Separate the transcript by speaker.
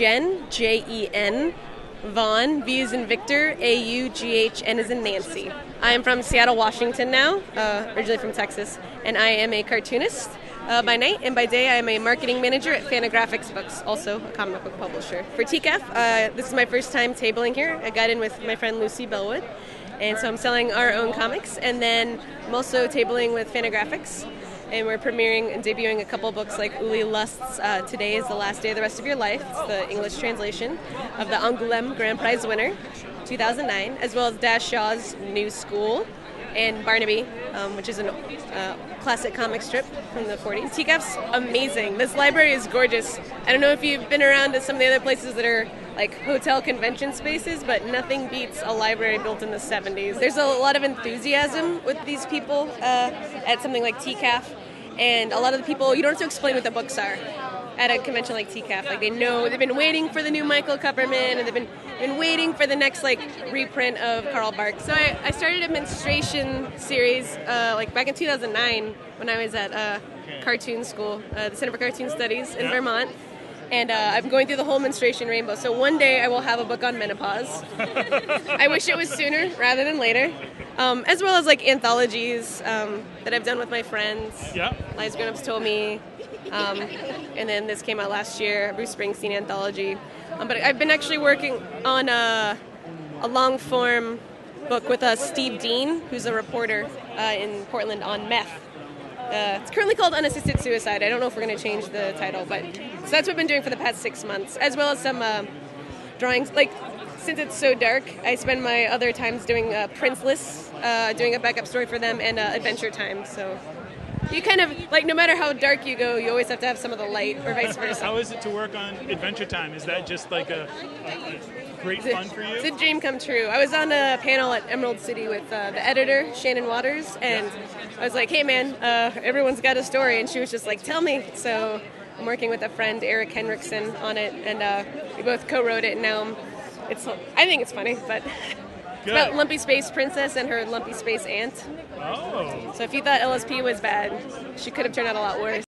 Speaker 1: Jen, Jen, Vaughn, V as in Victor, Aughn as in Nancy. I am from Seattle, Washington now, originally from Texas, and I am a cartoonist by night, and by day I am a marketing manager at Fantagraphics Books, also a comic book publisher. For TCAF, this is my first time tabling here. I got in with my friend Lucy Bellwood, and so I'm selling our own comics, and then I'm also tabling with Fantagraphics, and we're premiering and debuting a couple books like Uli Lust's Today is the Last Day of the Rest of Your Life. It's the English translation of the Angoulême Grand Prize winner, 2009, as well as Dash Shaw's New School and Barnaby, which is a classic comic strip from the 40s. TCAF's amazing. This library is gorgeous. I don't know if you've been around to some of the other places that are like hotel convention spaces, but nothing beats a library built in the 70s. There's a lot of enthusiasm with these people at something like TCAF, and a lot of the people, you don't have to explain what the books are at a convention like TCAF. Like, they know, they've been waiting for the new Michael Kupperman, and they've been waiting for the next like reprint of Karl Barks. So I started a menstruation series like back in 2009 when I was at cartoon school, the Center for Cartoon Studies in Vermont. And I'm going through the whole menstruation rainbow. So one day I will have a book on menopause. I wish it was sooner rather than later. As well as like anthologies that I've done with my friends. Yeah. Lies Grown Ups Told Me. And then this came out last year, a Bruce Springsteen anthology. But I've been actually working on a long form book with Steve Dean, who's a reporter in Portland on meth. It's currently called Unassisted Suicide. I don't know if we're going to change the title, but so that's what I've been doing for the past 6 months, as well as some drawings. Like, since it's so dark, I spend my other times doing Prince lists, doing a backup story for them, and Adventure Time. So you kind of, like, no matter how dark you go, you always have to have some of the light, or vice versa.
Speaker 2: How is it to work on Adventure Time? Is that just like a great fun for you?
Speaker 1: It's a dream come true. I was on a panel at Emerald City with the editor, Shannon Waters, and I was like, hey man, everyone's got a story, and she was just like, tell me. So I'm working with a friend, Eric Henriksen, on it, and we both co-wrote it, and now I think it's funny, but it's about Lumpy Space Princess and her Lumpy Space Aunt. Oh. So if you thought LSP was bad, she could have turned out a lot worse.